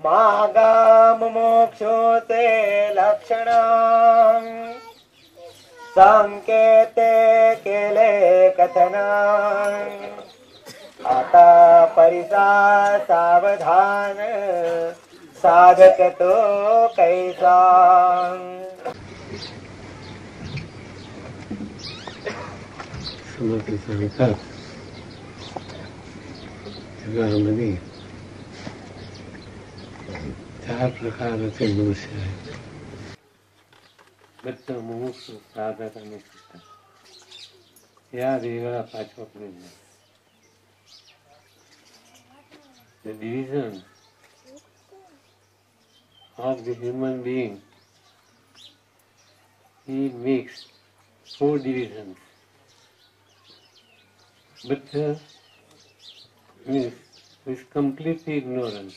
मागाम मोक्षोचे लक्षण संकेते केले कथन आता परिसा सावधान साधक तो कैसा. समर्थ सांगतात जगामध्ये 4 प्रकारचे मनुष्य आहेत. बद्ध, मुमुक्षु, साधक आणि सिद्ध. या वेगळा 5वा प्रश्न. The division of the human being, he makes 4 divisions. But is completely ignorant.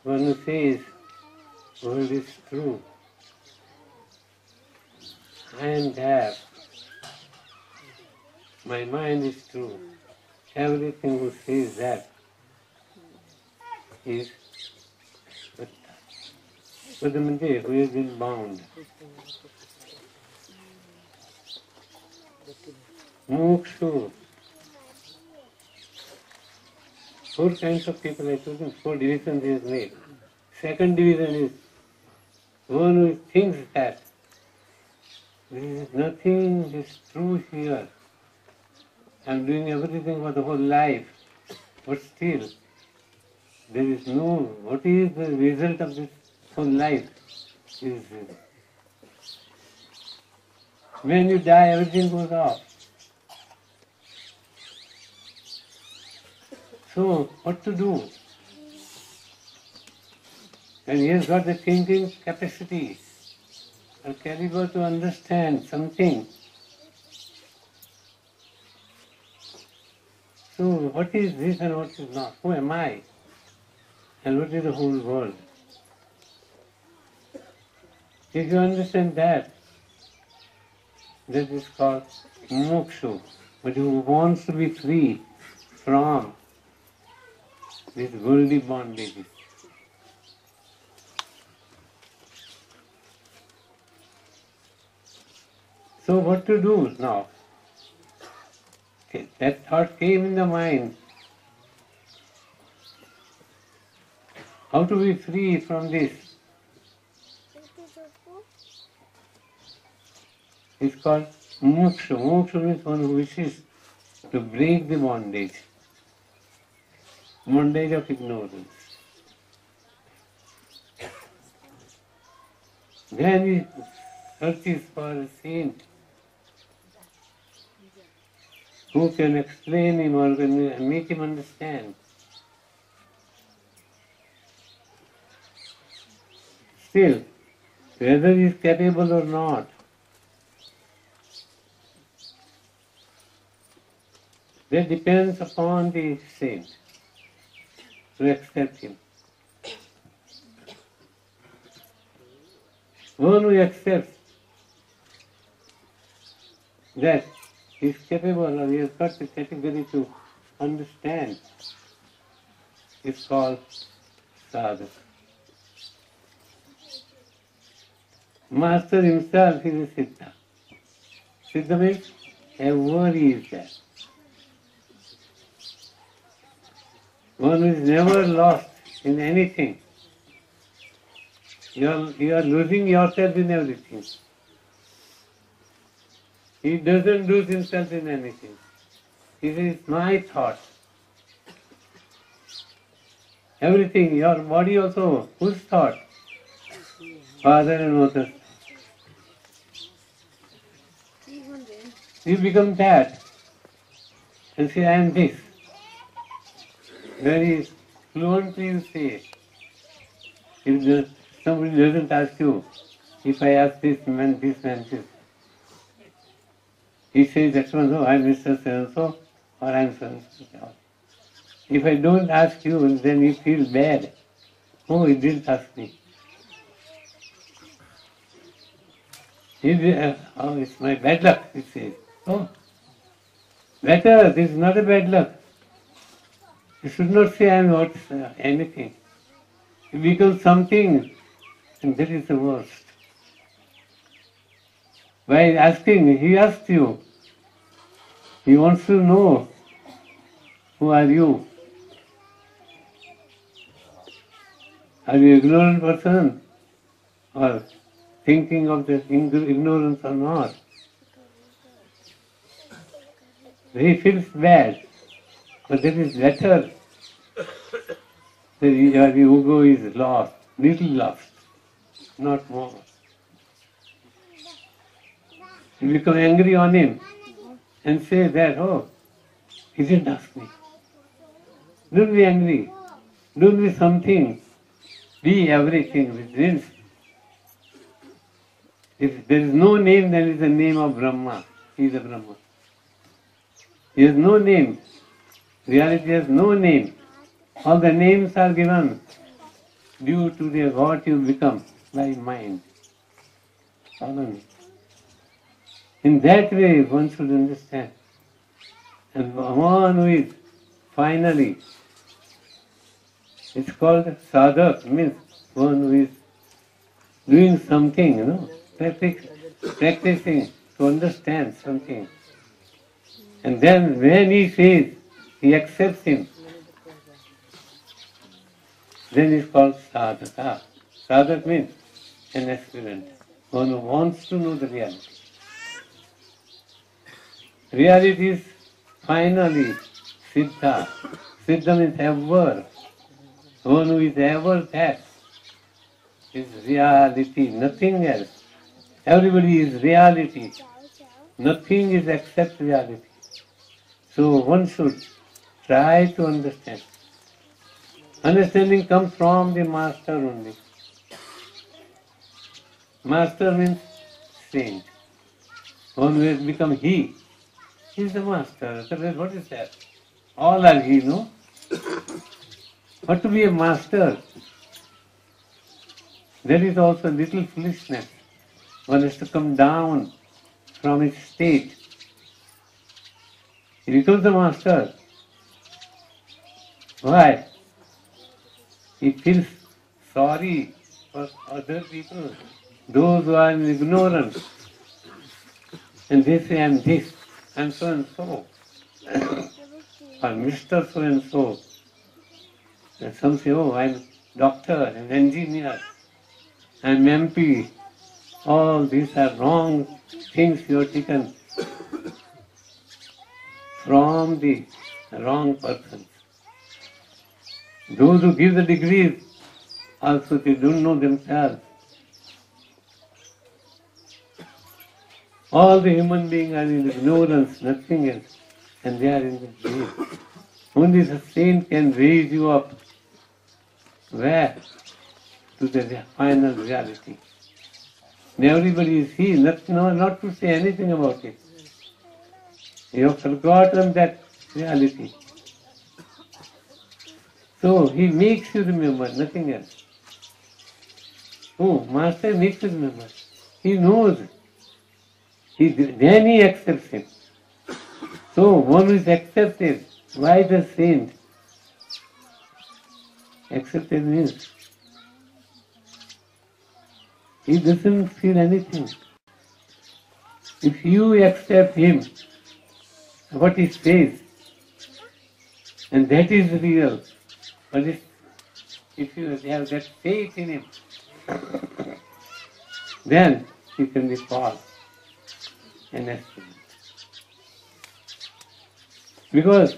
One who says world is true, I am there, my mind is true. Everything who says that is Buddha. Buddha means who has been bound. Mukshu. 4 kinds of people I told you, 4 divisions he has made. Second division is one who thinks that there is nothing is true here. I am doing everything for the whole life, but still there is no, what is the result of this whole life? When you die, everything goes off. So, what to do? And he has got the thinking capacity, a caliber to understand something. So, what is this and what is not? Who am I? And what is the whole world? If you understand that, that is called moksha. But who wants to be free from these worldly bondages. So what to do now? That thought came in the mind. How to be free from this? It's called moksha. Moksha means one who wishes to break the bondage. Bondage of ignorance. Then he searches for a saint who can explain him or can make him understand. Still, whether he is capable or not, that depends upon the saint to accept him. One who accepts that he is capable or he has got the category to understand is called sadhaka. Master himself is a siddha. Siddha means ever he is there. One who is never lost in anything. You are losing yourself in everything. He doesn't lose himself in anything. This is my thought. Everything, your body also, whose thought? Father and mother. You become that and say, I am this. Very fluently you say. If somebody doesn't ask you, if I ask this man, this. He says that one, oh, I am Mr. So-and-so, or I am so-and-so. If I don't ask you, then you feel bad. Oh, he didn't ask me. Oh, it's my bad luck, he says. Oh, better, this is not a bad luck. You should not say I am not anything. You become something, and that is the worst. By asking, he asked you. He wants to know, who are you? Are you ignorant person? Or thinking of the ignorance or not? He feels bad, but that is better. Your ego is lost, little lost, not more. You become angry on him and say that, oh, he didn't ask me. Don't be angry. Don't be something. Be everything which is. If there is no name, then it is the name of Brahma. He is a Brahma. He has no name. Reality has no name. All the names are given due to the what you become by mind. Follow me. In that way, one should understand. And one who is finally, it's called sadhak, means one who is doing something, practicing to understand something. And then when he says, he accepts him, then it's called sadhaka. Sadhak means an aspirant, one who wants to know the reality. Reality is finally siddha. Siddha means ever. One who is ever that is reality, nothing else. Everybody is reality. Nothing is except reality. So one should try to understand. Understanding comes from the master only. Master means saint. One who has become he. He is the master. Otherwise, what is that? All are he, no? But to be a master, there is also a little foolishness. One has to come down from his state. He becomes the master. Why? He feels sorry for other people, those who are in ignorance. And they say, I am this, I am so and so, or Mr. So and so. And some say, oh, I am doctor, I am engineer, I am MP. All these are wrong things you have taken from the wrong person. Those who give the degrees, also they don't know themselves. All the human beings are in ignorance, nothing else, and they are in the dream. Only the saint can raise you up. Where? To the final reality. And everybody is he, not to say anything about it. You have forgotten that reality. So he makes you remember, nothing else. Oh, Master makes you remember. He knows. Then he accepts him. So one who is accepted by the saint, accepted means he doesn't feel anything. If you accept him, what he says, and that is real, but if you have that faith in him, then you can be false and aspirant. Because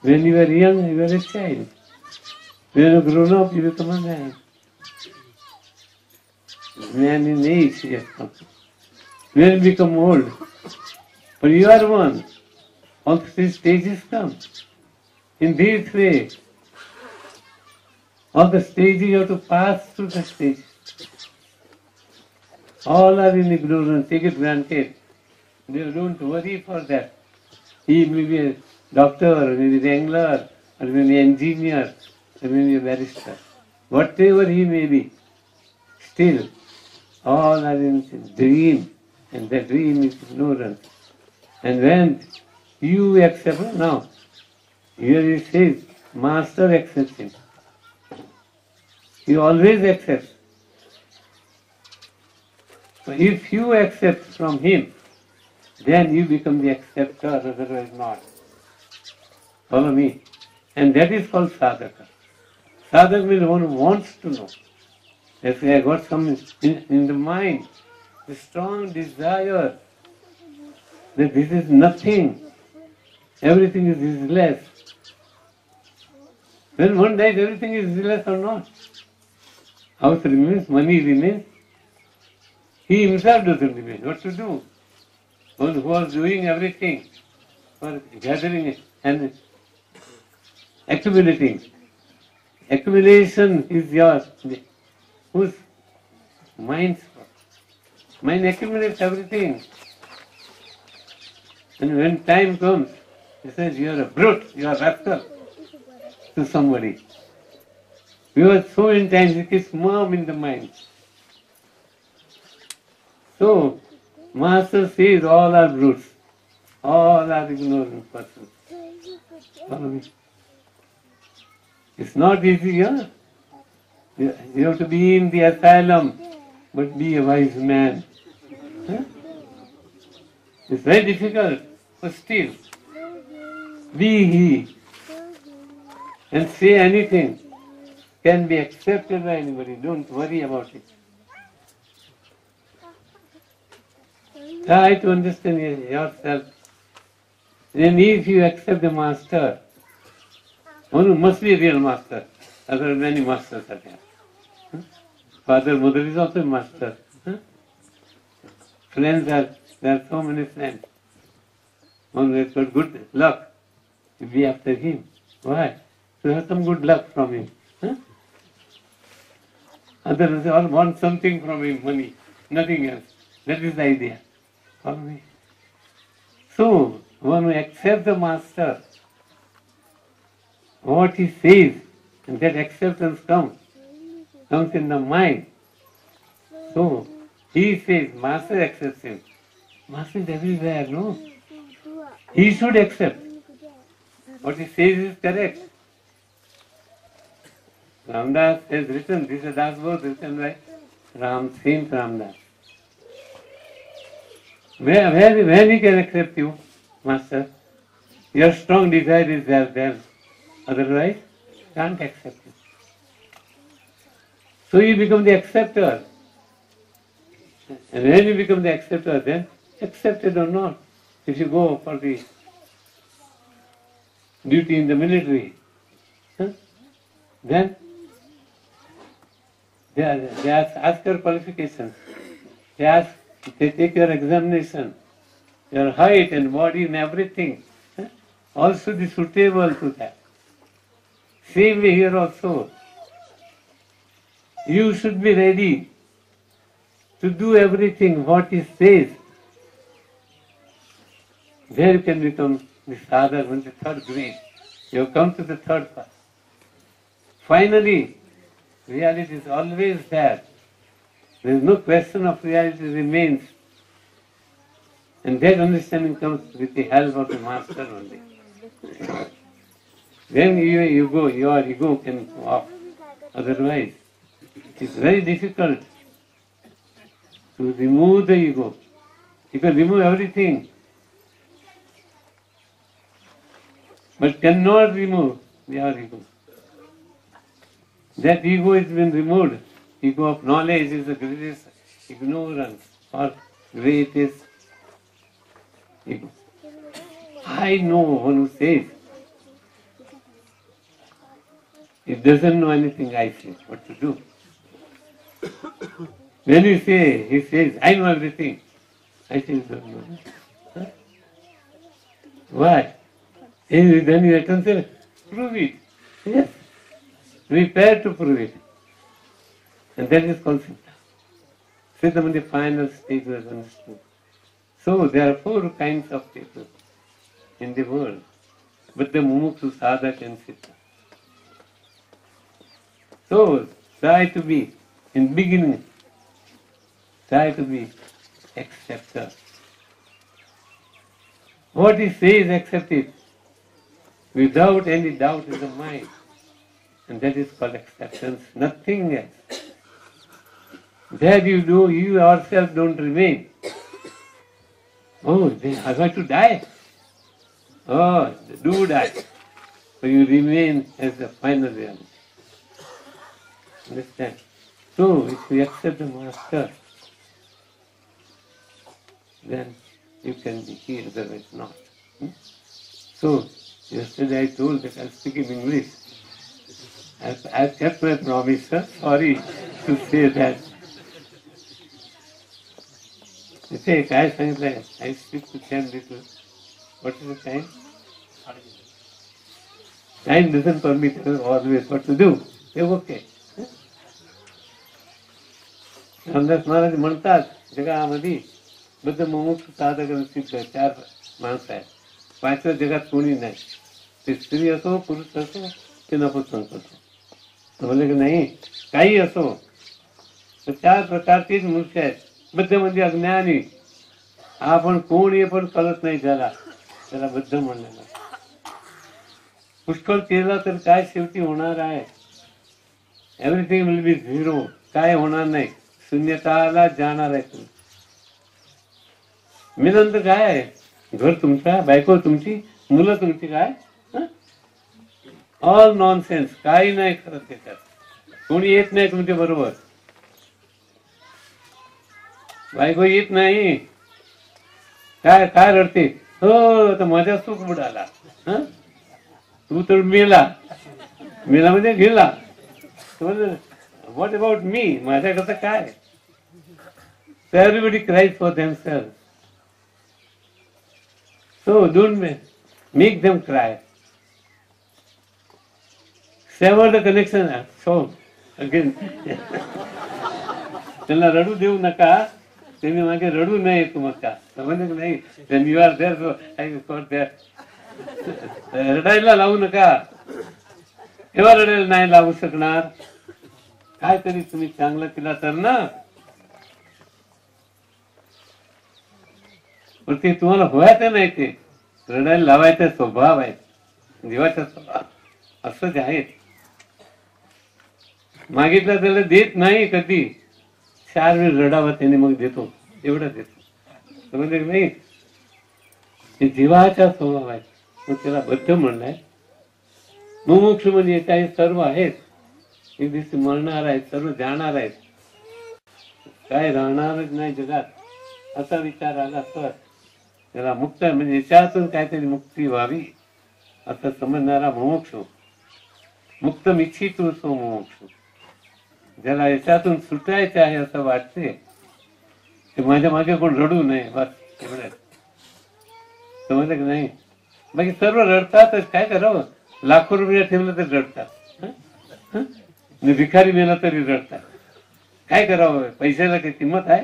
when you were young, you were a child. When you grown up, you become a man. Man in age, he has come. When you become old, but you are one. All three stages come. In this way, all the stages you have to pass through the stages. All are in ignorance, take it granted. They don't worry for that. He may be a doctor, or maybe an angler, or maybe an engineer, or maybe a barrister. Whatever he may be, still, all are in dream, and the dream is ignorance. And when you accept, now, Here he says, Master accepts him. He always accepts. So if you accept from him, then you become the acceptor, otherwise not. Follow me. And that is called sadhaka. Sadhaka means one who wants to know. If I got some in the mind, a strong desire that this is nothing, everything is useless. When one dies, everything is useless or not? House remains, money remains. He himself doesn't remain. What to do? One who was doing everything for gathering and accumulating. Accumulation is yours. Whose? Mind's work. Mind accumulates everything. And when time comes, he says, you are a brute, you are a rascal to somebody. Because so many times it is mom in the mind. So, Master says all are brutes, all are ignorant persons. Follow me. It's not easy, huh? You have to be in the asylum, but be a wise man. Huh? It's very difficult, but still, be he and say anything can be accepted by anybody. Don't worry about it. Try to understand yourself. Then if you accept the master, one must be a real master. Other than many masters are there. Huh? Father, mother is also a master. Huh? Friends there are so many friends. One who has got good luck, to be after him. Why? To have some good luck from him. Huh? Others all want something from him, money, nothing else. That is the idea. Follow me. So, one who accepts the master, what he says, and that acceptance comes in the mind. So, he says, master accepts him. Master is everywhere, no? He should accept. What he says is correct. Ramdas has written, this is Das was written by Saint Ramdas. When he can accept you, Master? Your strong desire is there. Otherwise, can't accept you. So you become the acceptor. And when you become the acceptor, then accepted or not. If you go for the duty in the military, then they ask your qualifications. They take your examination, your height and body and everything. Also be suitable to that. Same way here also. You should be ready to do everything what he says. There you can become the sadhak in the third grade. You have come to the third path. Finally, reality is always there. There is no question of reality remains. And that understanding comes with the help of the master only. Then you go, your ego can go off. Otherwise, it is very difficult to remove the ego. You can remove everything, but cannot remove your ego. That ego has been removed. Ego of knowledge is the greatest ignorance or greatest ego. I know one who says, he doesn't know anything, I say, what to do. When you say, he says, I know everything. I say, you don't know. Huh? Why? Then you have to say, prove it. Yes. Prepare to prove it. And that is called Siddha. Siddha in the final stage was understood. So there are 4 kinds of people in the world. But the mumukshu, sadhak and Siddha. So try to be, in beginning, try to be acceptor. What he says, accept it. without any doubt in the mind. And that is called acceptance, nothing else. There you do, you yourself don't remain. Oh, then I'm going to die. Oh, do die. But you remain as the final reality. Understand? So, if you accept the Master, then you can be here, otherwise not. So, yesterday I told that I'll speak in English. I've kept my promise, sir. Sorry to say that. You say, काय सांगितलंय? I speak to them little. What is the time? Time doesn't permit always what to do. Say, okay. Ramdas Maharaj म्हणतात जगामध्ये बद्ध मुमुक्ष साधक सिद्ध 4 माणसं आहेत. 5व्या जगात कोणी नाही. ते स्त्री असो पुरुष असो ते नपुंसक असो. म्हणजे की नाही काही असो तर 4 प्रकारचेच मनुष्य आहेत. बद्ध म्हणजे अज्ञानी. आपण कोण हे पण कळत नाही त्याला बद्ध म्हणलेला. पुष्कळ केला तर काय शेवटी होणार आहे. Everything will be zero. काय होणार नाही. शून्यताला जाणार आहे तुम्ही. मी नंतर काय आहे. घर तुमचा, बायको तुमची, मुलं तुमची, काय ऑल नॉनसेन्स. काही नाही करत त्याच्यात. कोणी येत नाही तुमच्या बरोबर. बायको येत नाही. काय काय रडते. हो तर माझ्या सुख बुडाला. तू तर मेला म्हणजे गेला. What about me. माझ्याकडचं काय. Everybody cries for themselves. So don't make them cry. Sever the connection. So again त्यांना रडू देऊ नका. त्यांनी मागे रडू नये तुम्हाला. समजलं की नाही. Then you are there. So I got there. रडायला लावू नका. तेव्हा रडायला नाही लावू शकणार. काहीतरी तुम्ही चांगलं केला तर ना. पण ते तुम्हाला व्हायचं नाही. ते रडायला लावायचा स्वभाव आहे. जीवाचा स्वभाव असं जे आहे. मागितलं त्याला देत नाही कधी. 4 वेळ रडावा त्याने मग देतो. एवढं देतो. समजले की नाही. ते जीवाचा स्वभाव आहे. मग त्याला बद्ध म्हणलाय. मुमुक्ष म्हणजे काही सर्व आहेत. एक दिवशी मरणार आहेत. सर्व जाणार आहेत. काय राहणारच नाही जगात असा विचार आला तर त्याला मुक्त म्हणजे याच्यातून काहीतरी मुक्ती व्हावी असं समजणारा मुमुक्षु. मुक्त इच्छितो सो मुमुक्षु. ज्याला याच्यातून सुटायचे आहे असं वाटते ते माझ्या मागे कोण रडू नये. बस एवढंच. समजलं की नाही. बाकी सर्व रडतातच. काय करावं. लाखो रुपये ठेवलं तर रडतात. भिकारी मेला तरी रडतात. काय करावं. पैशाला काही किंमत आहे.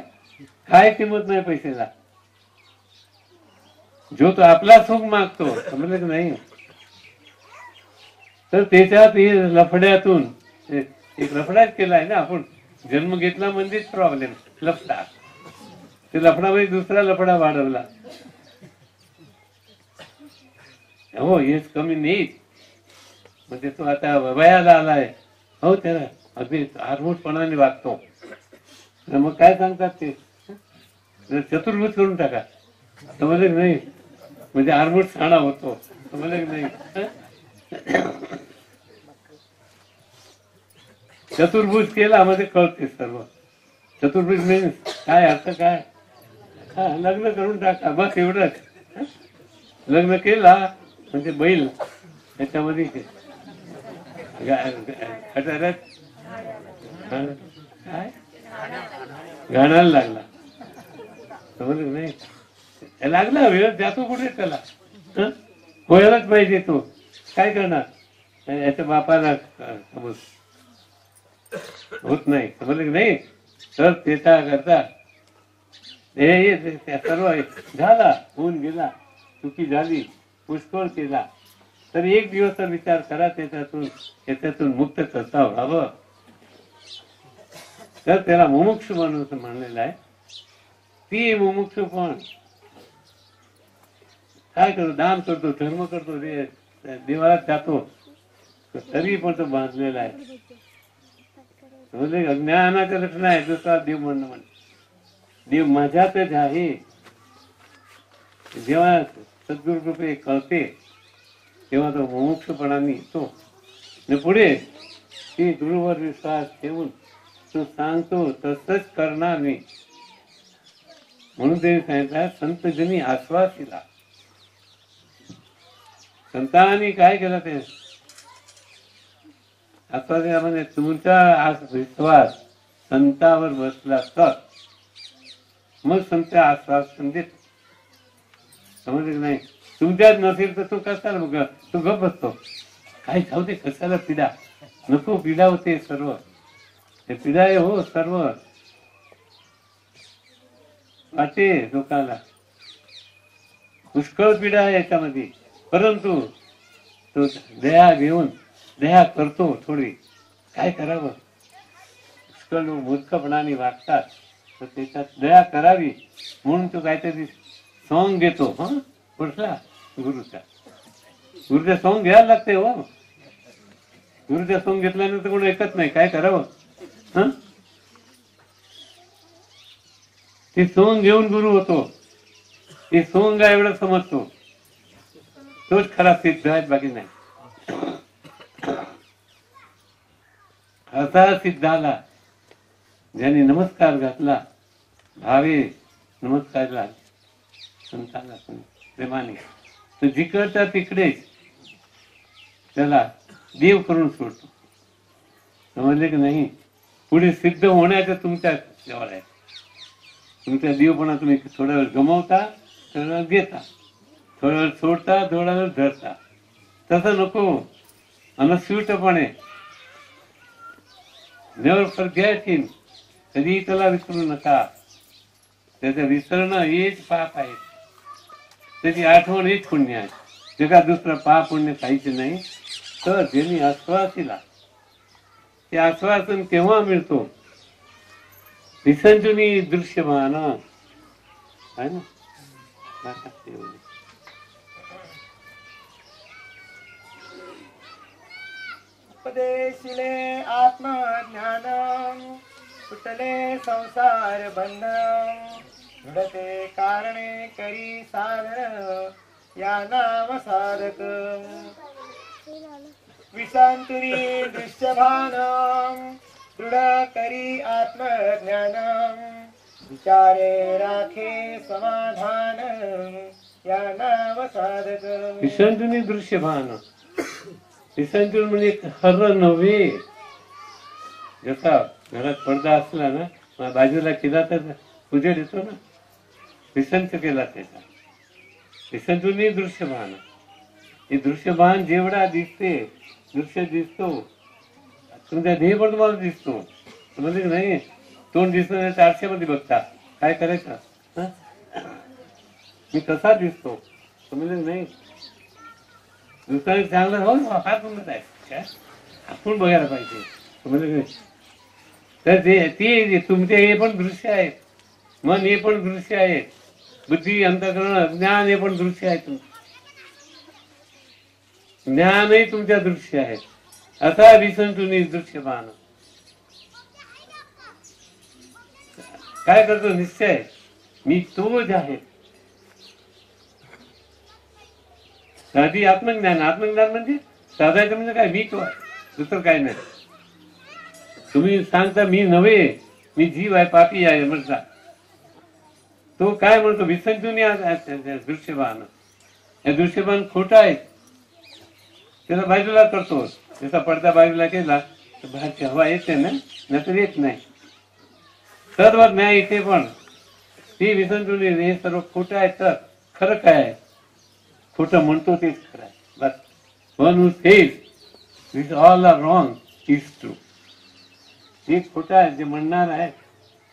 काय किंमत नाही पैशाला. जो तो आपला सुख मागतो. समजलं की नाही. तर त्याच्यात लफड्यातून एक लफडाच केलाय ना आपण. जन्म घेतला म्हणजेच प्रॉब्लेम. लफडा. ते लफडामध्ये दुसरा लफडा वाढवला. हो हेच कमी नाही. म्हणजे तो आता वयाला आलाय. हो त्याला अगदी आरमोटपणाने वागतो. मग काय सांगतात ते चतुर्भुज करून टाका. समजलं की नाही. म्हणजे आरमोट साणा होतो. समजलं की नाही. चतुर्भुज केला म्हणजे कळते सर्व. चतुर्भुज मीन्स काय अर्थ काय. लग्न करून टाका बस एवढंच. लग्न केला म्हणजे बैल त्याच्यामध्ये खटाऱ्यात काय गाणायला लागला. समजलं नाही. लागला वेळ जातो कुठे त्याला. व्हायलाच पाहिजे. तो काय करणार. याच्या बापाला समज होत नाही. समजलं की नाही. तर त्याचा करता सर्व झाला. होऊन गेला. चुकी झाली. पुष्कळ केला तर एक दिवस विचार करा त्याच्यातून मुक्त करता व्हावं. तर त्याला मुमुक्षु म्हणलेलं आहे. ती मुमुक्षु पण काय करतो. दान करतो. धर्म करतो. देवाला जातो तरी पण तो बांधलेला आहे. म्हणजे अज्ञानाचं लक्षण आहे दुसरा देव म्हणणं म्हणजे देव माझ्यातच आहे. जेव्हा सद्गुरुकृपे कळते तेव्हा तो मुमुक्षपणाने येतो आणि पुढे ती गुरुवर विश्वास ठेवून तो सांगतो तसंच करणार मी. म्हणून ते सांगितलं संतजनी आश्वासीला. संतांनी काय केलं ते आश्वासीला म्हणजे तुमचा विश्वास संतावर बसला तर मग संत आश्वासन देत. समजले नाही तुमच्यात नसेल तर तू कशाला बघ तू गप बसतो. काय जाऊ दे कशाला पिढा नको पिढा होते सर्व हे पिढा आहे हो सर्व वाटे लोकांना पुष्कळ पीडा आहे याच्यामध्ये. परंतु तो दया घेऊन दया करतो थोडी. काय करावं पुष्कळ लोक मूर्खपणाने वागतात तर त्याच्यात दया करावी म्हणून तो काहीतरी सॉंग घेतो. हा कुठला गुरुचा सॉंग घ्यायला लागते हो. गुरुचा सॉंग घेतल्यानंतर कोण ऐकत नाही. काय करावं हा ते सोंग घेऊन गुरु होतो. ते सोंग एवढं समजतो तोच खरा सिद्ध आहे बाकी नाही. असा सिद्धाला ज्यांनी नमस्कार घातला भावे नमस्कारला संतांना प्रेमाने तो जिकडचा तिकडेच त्याला देव करून सोडतो. समजले की नाही. पुढे सिद्ध होण्याचं तुमच्या जवळ आहे. तुमच्या देवपणा तुम्ही थोडा वेळ गमावता थोडा वेळ घेता थोडा वेळ सोडता थोडा वेळ धरता. तसं नको अनस्वीटपणे नेवर फॉरगेट हिम. कधी त्याला विसरू नका. त्याचं विसरणं हेच पाप आहे. त्याची आठवण हेच पुण्य आहे. जगा दुसरं पाप पुण्य काहीच नाही. तर ज्यांनी आश्वासीला ते आश्वासन केव्हा मिळतो विसंजुनी दृश्यमान आहे ना. उपदेशिले आत्मज्ञान सुटले संसार बंधन घडते कारणे करी साधन या नाम साधक विशांतुरी दृश्यभान दृढ करी आत्मज्ञान विचारे राखे समाधान या नाम साधक विसंजुनी दृश्यभान. विसंजुन म्हणजे खरं नव्हे. जसा घरात पडदा असला ना बाजूला केला तर उजेड येतो ना. विसंत केला त्याचा विसंजुनी दृश्यभान. हे दृश्यभान जेवढा दिसते दृश्य दिसतो तुमच्या देह पण तुम्हाला दिसतो. म्हणजे नाही तोंड दिसत नाही तर आरशामध्ये बघता काय करायचं मी कसा दिसतो समजलं नाही. दुसऱ्याने चांगलं हो हा तुमचं आहे काय आपण बघायला पाहिजे समजलं नाही. तर ते तुमचे हे पण दृश्य आहेत. मन हे पण दृश्य आहे. बुद्धी अंतःकरण ज्ञान हे पण दृश्य आहे. तुमचं ज्ञानही तुमच्या दृश्य आहे. असा विसंतुनी दृश्यमान. काय करतो निश्चय मी तोच आहे. साधी आत्मज्ञान. आत्मज्ञान म्हणजे साधायचं म्हणजे काय मी तो आहे दुसरं काय नाही. तुम्ही सांगता मी नव्हे मी जीव आहे पापी आहे म्हणता. तो काय म्हणतो विसंतुनी दृश्यमान. हे दृश्यमान खोटा आहे. त्याला बाजूला करतो. त्याचा पडदा बाजूला केला तर बाहेरची हवा येते ना नाहीतर येत नाही. सर्व न्याय इथे पण ती विसंतुनी हे सर्व खोटं आहे. तर खरं काय आहे खोटं म्हणतो तेच खरं आहे. बस one who says this all are wrong is true. हे खोटं आहे जे म्हणणार आहे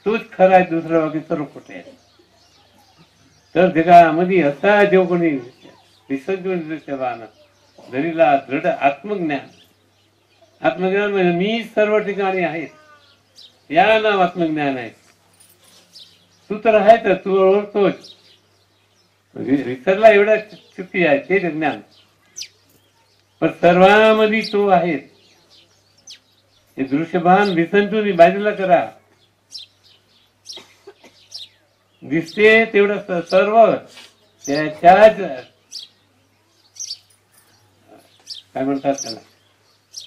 तोच खरं आहे. दुसरं बाकी सर्व खोटे आहे. तर जगामध्ये असा जो कोणी विसंतुनी दृश्यमान धरीला दृढ आत्मज्ञान. आत्मज्ञान म्हणजे मी सर्व ठिकाणी आहे या नाव आत्मज्ञान आहे. तू तर आहे तर तू ओळखतोच. विसरला एवढा चुकी आहे ते ज्ञान. पण सर्वांमध्ये तो आहे. हे दृश्यभान विसंतून बाजूला करा. दिसते तेवढं सर्व त्याच्याच काय म्हणतात त्याला,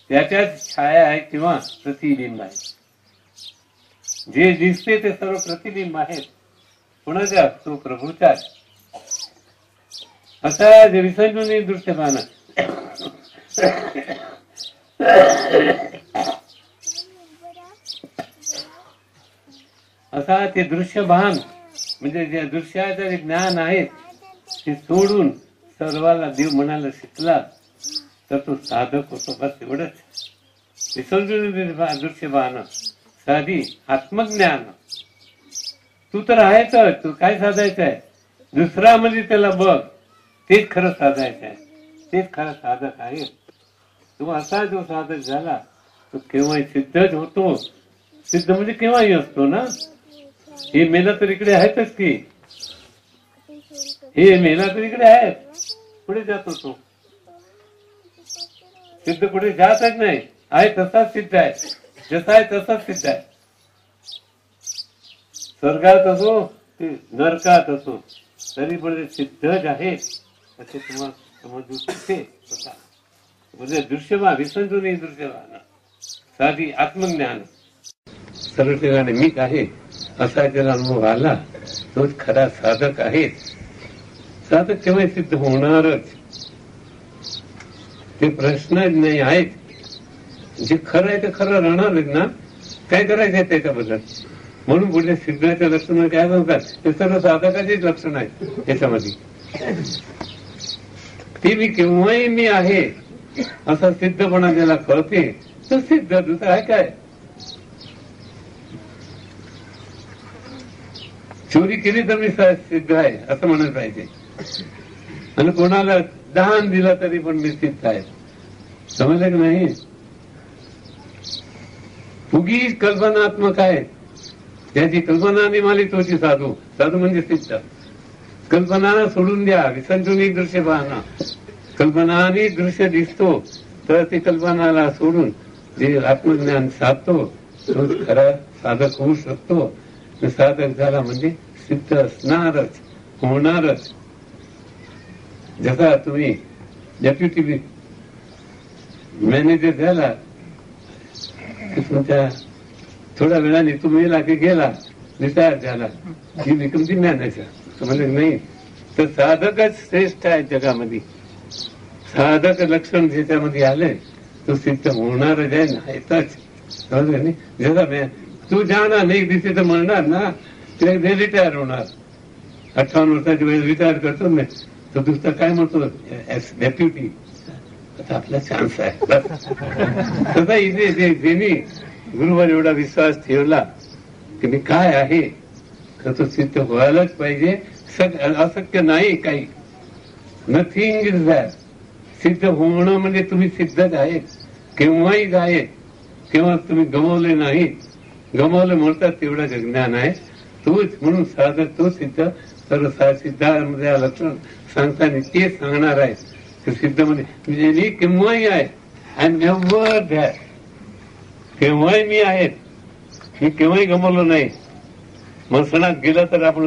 त्याच्याच छाया आहे किंवा प्रतिबिंब आहे. जे दिसते ते सर्व प्रतिबिंब आहेत. कोणाच्या? तो प्रभूचा. असा जे विसंजून दृश्यभान असा ते दृश्यभान म्हणजे जे दृश्याचं जे ज्ञान आहे ते सोडून सर्वाला देव म्हणायला शिकला तर तो साधक होतो. बस एवढंच. विसंजून दृश्यभान साधी आत्मज्ञान. तू तर आहेच, तू काय साधायचं आहे? दुसरा म्हणजे त्याला बघ, तेच खरं साधायचं आहे. तेच खरं साधक आहे. तो असा जो साधक झाला तो केव्हाही सिद्धच होतो. सिद्ध म्हणजे केव्हाही असतो ना. हे मेला तर इकडे आहेतच की, हे मेला तर इकडे आहे, पुढे जातो तो. सिद्ध पुढे जातच नाही, आहे तसाच सिद्ध आहे. जसा आहे तसाच सिद्ध आहे. स्वर्गात असो ते नरकात असो तरी पण सिद्धच आहे असे तुम्हाला समजू शकते. म्हणजे दृश्यभान विसंजून दृश्यभान साधी आत्मज्ञान सर्व ठिकाणी मीच आहे असा ज्याला अनुभव आला तोच खरा साधक आहे. साधक केव्हा सिद्ध होणारच. ते प्रश्नच नाही आहेत. जे खरं आहे ते खरं राहणारच ना. काय करायचं आहे त्याच्याबद्दल. म्हणून पुढे सिद्धाच्या लक्षण काय सांगतात ते सर्व साधकाचेच लक्षण आहे. त्याच्यामध्ये ते मी केव्हाही मी आहे असा सिद्धपणा ज्याला कळते तर सिद्ध. दुसरं आहे काय. चोरी केली तर मी सिद्ध आहे असं म्हणायला पाहिजे. आणि कोणाला दान दिला तरी पण मी सिद्ध आहे. समजलं की नाही. उगीच कल्पनात्मक आहे. ज्याची कल्पना निमाली तोची साधू. साधू म्हणजे सिद्ध. कल्पना सोडून द्या. विसंजून दृश्य पाहणं. कल्पनाने दृश्य दिसतो तर ती कल्पनाला सोडून जे आत्मज्ञान साधतो तो खरा साधक होऊ शकतो. साधक झाला म्हणजे सिद्ध असणारच, होणारच. जसा तुम्ही डेप्युटी मॅनेजर झाला तुमच्या थोड्या वेळाने तो मेला की गेला, रिटायर झाला ही विक्रमती मॅनेजर. समजलं नाही. तर साधकच श्रेष्ठ आहे जगामध्ये. साधक लक्षण ज्याच्यामध्ये आले तो सिद्ध होणारच आहे. नाहीतच. समजलं नाही. जसा तू जाणार नाही दिसे तर म्हणणार ना ते रिटायर होणार. 58 वर्षाच्या वेळेस रिटायर करतो ना तर दुसरा काय म्हणतो डेप्युटी. आता आपला चान्स आहे. तसा इथे ज्यांनी गुरुवर एवढा विश्वास ठेवला की मी काय आहे तर तो सिद्ध व्हायलाच पाहिजे. अशक्य नाही काही. Nothing is that. सिद्ध होणं म्हणजे तुम्ही सिद्धच आहे. केव्हाही आहे. केव्हा तुम्ही गमावले नाही. गमावलं म्हणतात तेवढं ज्ञान आहे तोच. म्हणून साधक तो सिद्ध. सर्व सिद्धामध्ये लक्षण सांगताना ते सांगणार आहे की सिद्ध म्हणजे मी केव्हाही आहे. I am never that. केव्हाही मी आहे. मी केव्हाही गमावलो नाही. मसणात गेला तर आपण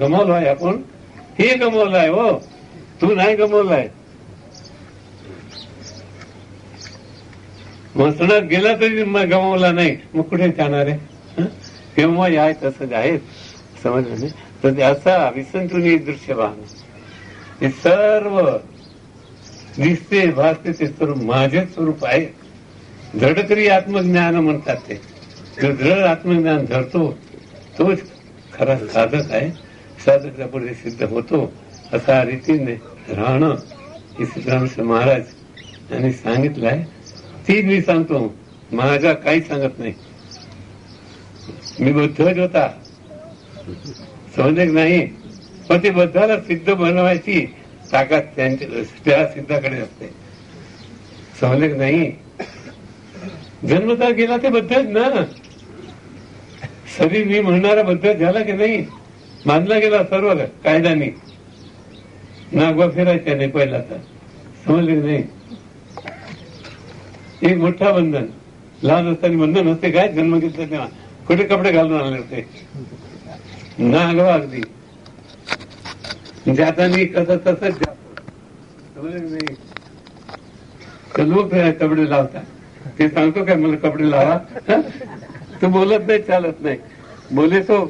गमावलो आहे. आपण हे गमावलं आहे. हो तू नाही गमावलाय. मसणात गेला तरी गमावला नाही मग कुठे जाणार आहे. केव्हाही आहे तसंच आहे. समजलं नाही. तर असा विसंतून दृश्य पाहणं हे सर्व दिसते भासते ते सर्व माझे स्वरूप आहे. दृढकरी आत्मज्ञान म्हणतात ते. जो दृढ आत्मज्ञान धरतो तोच खरा साधक आहे. साधक पुढे सिद्ध होतो. असा रीतीने राहणं हे सिद्धरामकृष्ण महाराज यांनी सांगितलं आहे. तीच मी सांगतो. माझा काही सांगत नाही. मी बद्धच होता. समजले नाही. पण ते बद्धाला सिद्ध बनवायची ताकद त्या सिद्धाकडे असते. समजले नाही. जन्मता गेला ते बद्धच ना. शरीर मी म्हणणारा बद्ध झाला की नाही. मानला गेला सर्व कायद्याने. नागवा फिरायच्या नाही पहिला तर समजले नाही. एक मोठा बंधन, लहान असताना बंधन असते काय, जन्म घेतला तेव्हा कुठे कपडे घालून आले होते ना, आगवा अगदी जातानी कसं तसंच जातो. समजले नाही. तर लोक कपडे लावतात, ते सांगतो काय मला कपडे लावा, तो बोलत नाही, चालत नाही. बोले तो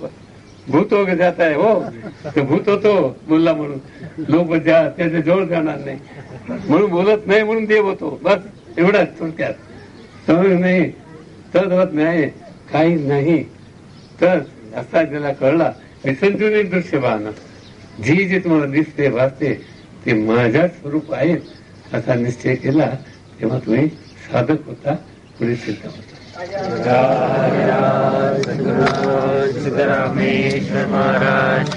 भूत हो जाता है हो, तो भूत होतो बोलला म्हणून लोक त्याच्या जवळ जाणार नाही म्हणून बोलत नाही, म्हणून देव होतो. बस एवढाच थोडक्यात. समज नाही तद्वत नाही काही नाही. तर असा ज्याला कळला विसंजून दृश्य पाहणं, जी जी तुम्हाला दिसते वाचते ते माझ्या स्वरूप आहेत असा निश्चय केला तेव्हा तुम्ही साधक होता, पुढे सिद्ध होता. सिद्धरामेश्वर महाराज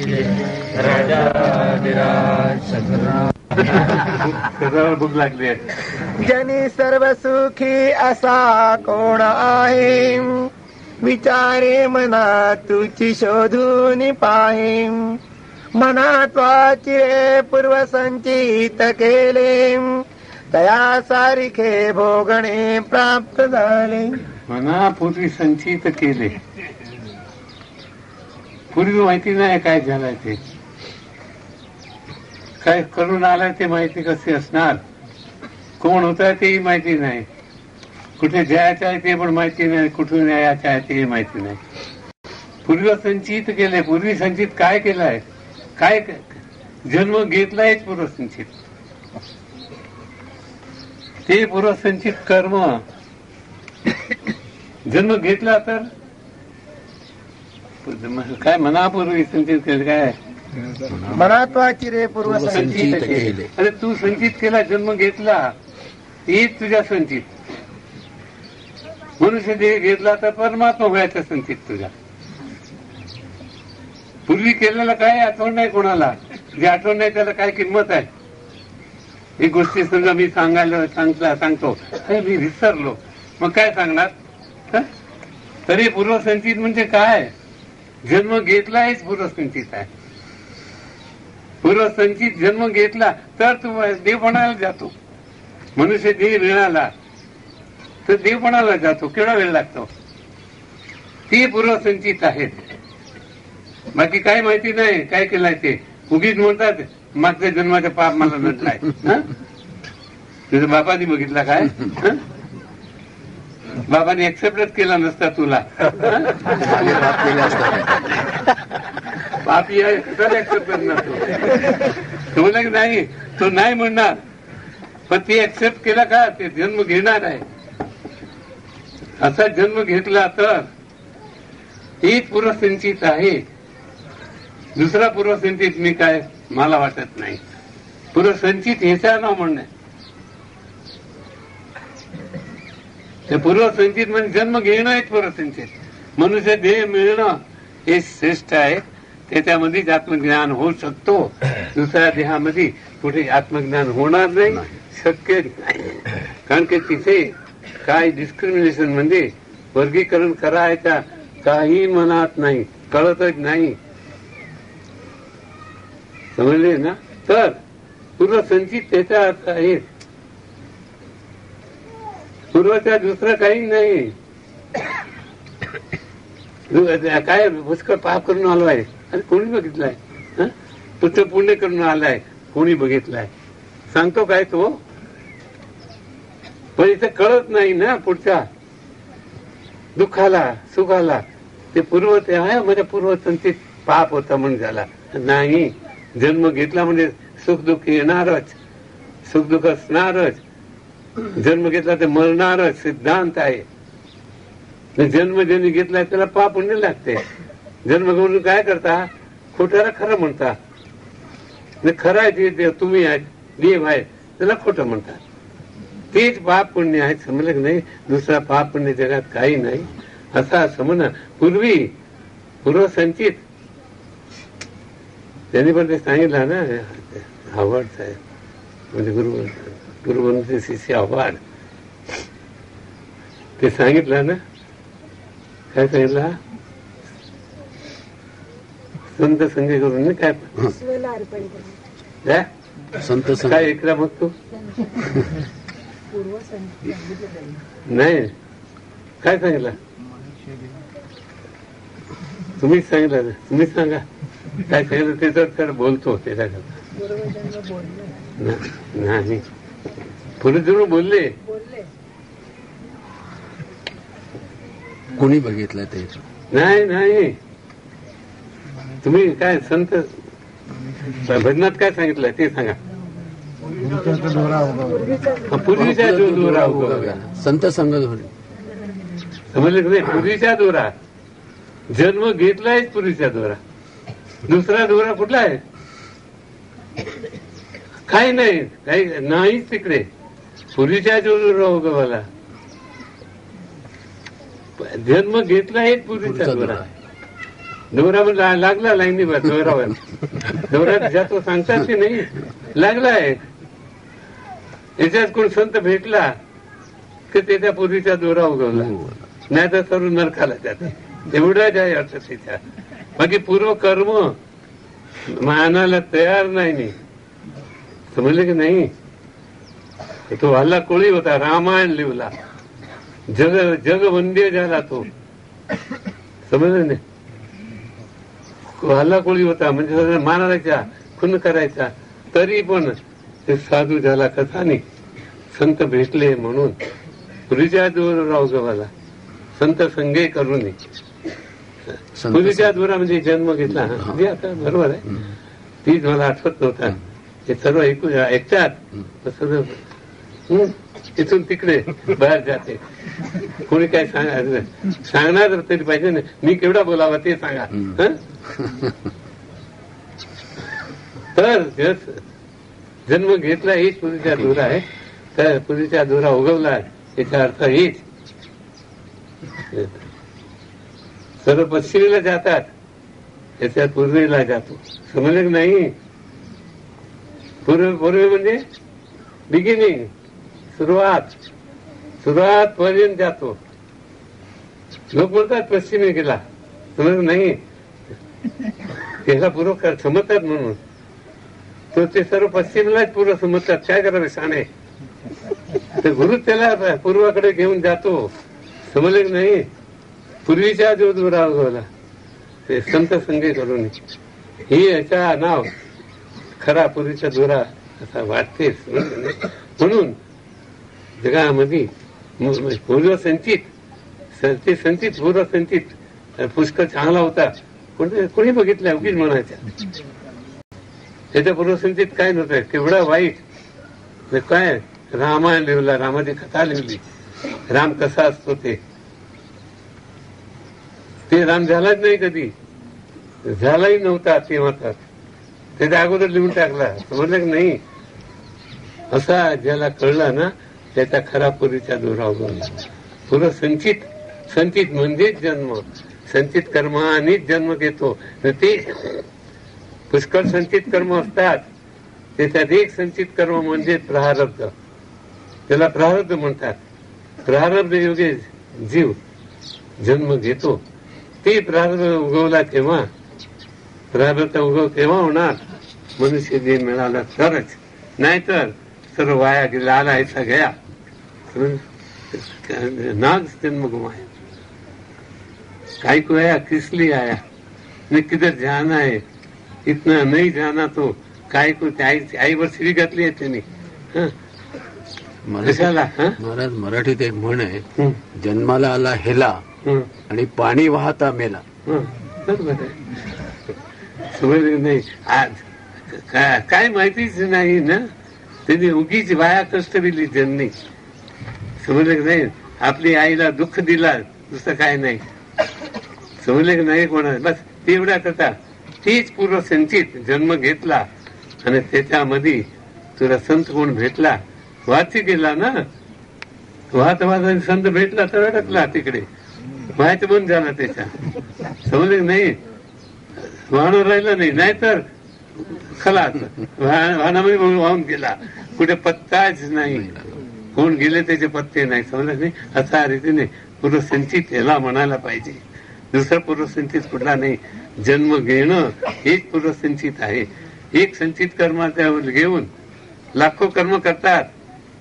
भूक लागली आहे. जनी सर्व सुखी असा कोण आहे, विचारे मना तुची शोधून पाहे. मनात वाचिरे पूर्वसंचित केले, तया सारिखे भोगणे प्राप्त झाले. मना पूर्वी संचित केले, पूर्वी माहिती नाही काय झालंय ते, काय करून आलाय ते माहिती कशी असणार, कोण होत आहे तेही माहिती नाही, कुठे जायचं आहे ते पण माहिती नाही, कुठून यायचं आहे ते माहिती नाही. पूर्व संचित केले, पूर्वी संचित काय केलंय, काय जन्म घेतलायच पूर्वसंचित. ते पूर्वसंचित कर्म जन्म घेतला तर काय मनापूर्वी संचित केलं, काय मनात वाचिरे पूर्वसंचित केले. अरे तू संचित केला, जन्म घेतला, हेच तुझ्या संचित. मनुष्य देह घेतला तर परमात्मा व्हायचा संचित तुझा. पूर्वी केलेला काय आठवण नाही कोणाला, जे आठवण नाही त्याला काय किंमत आहे. एक गोष्टी समजा मी सांगतो, मी विसरलो, मग काय सांगणार. तरी पूर्वसंचित म्हणजे काय, जन्म घेतला हेच पूर्वसंचित आहे. पूर्वसंचित जन्म घेतला तर तू देवपणाला जातो. मनुष्य देह मिळाला तर देवपणाला जातो, केवढा वेळ लागतो. ते पूर्वसंचित आहेत. बाकी काय माहिती नाही काय केलंय ते. उगीच म्हणतात मागच्या जन्माचा पाप मला नटलाय. तुझ्या बापाने बघितला काय, बाबाने एक्सेप्टच केला नसता तुला, पापी आहे एक्सेप्ट करणार तो बोला की नाही, तो नाही म्हणणार, पण ते एक्सेप्ट केला का, ते जन्म घेणार आहे. असा जन्म घेतला तर एक पूर्वसंचित आहे. दुसरा पूर्वसंचित मी काय मला वाटत नाही. पूर्वसंचित ह्याचा नाव म्हणणं, ते पूर्वसंचित म्हणजे जन्म घेणं आहे पूर्वसंचित. मनुष्य देह मिळणं हे श्रेष्ठ आहे, त्याच्यामध्येच आत्मज्ञान होऊ शकतो. दुसऱ्या देहामध्ये कुठे आत्मज्ञान होणार नाही, शक्य नाही. कारण की तिथे काय डिस्क्रिमिनेशन म्हणजे वर्गीकरण करायचा काही मनात नाही, कळतच नाही. समजले ना. तर पूर्वसंचित त्याचा अर्थ आहे, पूर्वच्या दुसरं काही नाही. काय पुष्कळ पाप करून आलो आहे आणि कोणी बघितलाय, पुष्कळ पुण्य करून आलाय कोणी बघितलाय, सांगतो काय तो. पण इथे कळत नाही ना पुढच्या दुःखाला सुखाला. ते पूर्व ते आहे माझ्या पूर्वसंचित पाप होता म्हणून झाला नाही. जन्म घेतला म्हणजे सुख दुःख येणारच, सुख दुःख असणारच. जन्म घेतला तर मरणारच सिद्धांत आहे. जन्म ज्यांनी घेतलाय त्याला पाप पुण्य लागते. जन्म घेऊन काय करता, खोट्याला खरं म्हणता. खरं आहे ते तुम्ही आहे, देव आहे, त्याला खोटं म्हणतात. तेच पाप पुण्य आहे. समजलं की नाही. दुसरा पाप पुण्य जगात काही नाही असा समजा. पूर्वी पूर्वसंचित त्यांनी पण ते सांगितलं ना, हार्वर्ड साहेब म्हणजे गुरुवंत शिष्य हार्वर्ड, ते सांगितलं ना. काय सांगितलं, संत संजय करून काय संत काय ऐकला मग तू? नाही काय सांगितलं? तुम्हीच सांगितलं, तुम्हीच सांगा काय सांगितलं. त्याच्यावर बोलतो त्याच्याकरता नाही. पूर्वजन्म बोलले. कोणी बघितलं ते? नाही तुम्ही काय संत भजनात काय सांगितलं ते सांगा. पूर्वीचा जो दोरा उगवला, संत संग समजले की नाही? पूर्वीचा दोरा जन्म घेतलाय, पूर्वीचा दोरा. दुसरा दोरा कुठला आहे? काही नाही, काही नाहीच तिकडे. पूर्वीचा जो दोरा उगवला, जन्म घेतला एक पूर्वीचा दोरा. दोरा लागला लाईनीवर, दोरावर दोरा जातो सांगतात की नाही, लागलाय. याच्यात कोण संत भेटला की त्याच्या पूर्वीचा दोरा उगवला, नाही तर सर्व नरकाला जाते. एवढाच आहे अर्थ त्याच्या. बाकी पूर्व कर्म मानायला तयार नाही. समजले की नाही? तो हल्ला कोळी होता, रामायण लिवला, जगवंद्य झाला तो. समजले नाही? हल्ला कोळी होता म्हणजे मारायचा, खून करायचा, तरी पण ते साधू झाला. कसा नाही? संत भेटले म्हणून. पूर्वीच्या दोरा गवाला संत संगे करू नये. पूर्वीच्या दोरा म्हणजे जन्म घेतला. आता बरोबर आहे, तीच मला आठवत नव्हता. हे सर्व ऐकतात, सर्व इथून तिकडे बाहेर जाते. कोणी काय सांगणार तरी पाहिजे ना. मी केवढा बोलावा ते सांगा. तर जन्म घेतला हेच पूर्वीचा दोरा आहे. तर पूर्वीचा दोरा उगवला याचा अर्थ हेच. सर्व पश्चिमेला जातात, याच्यात पूर्वेला जातो. समजलं की नाही? पूर्वे म्हणजे बिगिनिंग, सुरुवात पर्यंत जातो. लोक बोलतात पश्चिमे गेला. समजलं नाही? त्याला पूर्व समजतात म्हणून तो ते सर्व पश्चिमेलाच पूर्व समजतात. काय करावे शाणे? तर गुरु त्याला पूर्वाकडे घेऊन जातो. समजले की नाही? पूर्वीचा जो दोरा उगवला ते संत संगे करून, ही याचा नाव खरा पूर्वीचा दोरा असा वाटते. म्हणून जगामध्ये पूर्वसंचित, ते संचित पूर्वसंचित पुष्कळ चांगला होता. कोणी बघितलं उगीच म्हणायचं. त्याच्या पूर्वसंचित काय नव्हतं, केवढा वाईट. काय रामायण लिहिला, रामाची कथा लिहिली, राम कसा असतो ते राम झालाच नाही कधी, झालाही नव्हता तेव्हा. तर त्याच्या अगोदर लिहून टाकला. समजलं की नाही? असा ज्याला कळला ना त्याचा खरा पूर्वीचा दोरा उगवला. पूर्व संचित म्हणजेच जन्म. संचित कर्मानेच जन्म घेतो. ते पुष्कळ संचित कर्म असतात. त्याच्यात एक संचित कर्म म्हणजे प्रारब्ध. त्याला प्रारब्ध म्हणतात. प्रारब्ध योगे जीव जन्म घेतो. ते प्रारब्ध उगवला तेव्हा, प्रारब्ध उगव तेव्हा होणार मनुष्य जीव मिळाला तरच. नाहीतर सर्व वाया गेला. आला ऐसा गया, नाग जन्म गुमाया. काय को आया किस लिए आया, न किधर जाना है, इतना नहीं जाना तो काय को. आईवर श्री घातली आहे त्यांनी. महाराज मराठीत एक म्हण आहे, जन्माला आला हेला आणि पाणी वाहता मेला. समजलं नाही? आज काय माहितीच नाही ना. त्यांनी उगीच वाया कष्ट दिली त्यांनी. समजलं की नाही? आपली आईला दुःख दिला, दुसरं काय नाही. समजलं की नाही? कोणा बस तेवढा करता. तीच पूर्वसंचित जन्म घेतला आणि त्याच्यामध्ये तुला संत कोण भेटला, वाची गेला ना. वाहत संत भेटला तर अडकला तिकडे, व्हायचं बंद झाला त्याच्या. समजले नाही? वाहन राहिलं नाही, नाहीतर खलास वाहनामध्ये वाहून गेला. कुठे पत्ताच नाही, कोण गेले त्याचे पत्ते नाही. समजलं नाही? अशा रीतीने पूर्वसंचित याला म्हणायला पाहिजे. दुसरा पूर्वसंचित कुठला नाही. जन्म घेणं हेच पूर्वसंचित आहे. एक संचित कर्माच्या घेऊन लाखो कर्म करतात,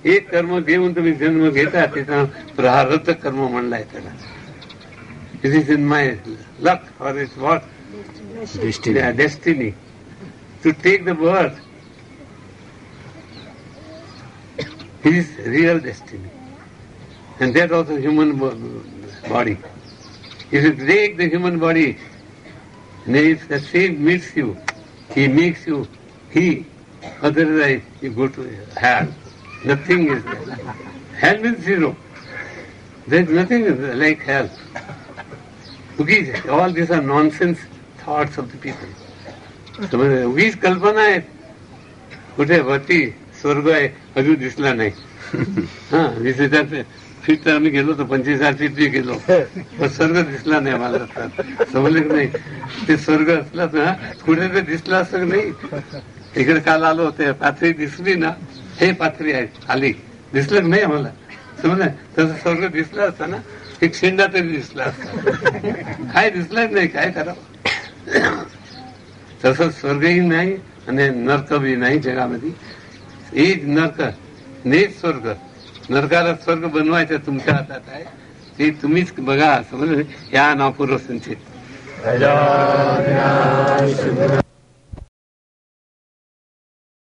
एक कर्म घेऊन तुम्ही जन्म घेता, त्याचा प्रारब्ध कर्म म्हणलाय त्याला. It is in my luck or it's what destiny to take the birth. His real destiny, and that also human body. If you take the human body, and if the same meets you, he makes you he. Otherwise, you go to hell. Nothing is there. Hell means zero. There is nothing like hell. Because all these are nonsense thoughts of the people. उगीच कल्पना आहेत. कुठे वरती स्वर्ग आहे अजून दिसला नाही. 20,000 फीट तर आम्ही गेलो तर 25,000 फीट बी गेलो, पण स्वर्ग दिसला नाही मला. समजलं नाही ते स्वर्ग असला ना कुठे तर दिसला असं नाही. इकडे काल आलो होते, पाथरी दिसली ना, हे पाथरी आहे आली, दिसलं नाही आम्हाला. समजलं तसं स्वर्ग दिसला असता ना, एक शेंडा तरी दिसला असता. काय दिसलाच नाही, काय करावं. तसं स्वर्गही नाही आणि नरक बी नाही जगामध्ये. एक नरक नाही स्वर्ग. नरकाला स्वर्ग बनवायचं तुमच्या हातात आहे, ते तुम्हीच बघा. समजलं या नापूर्व संचित.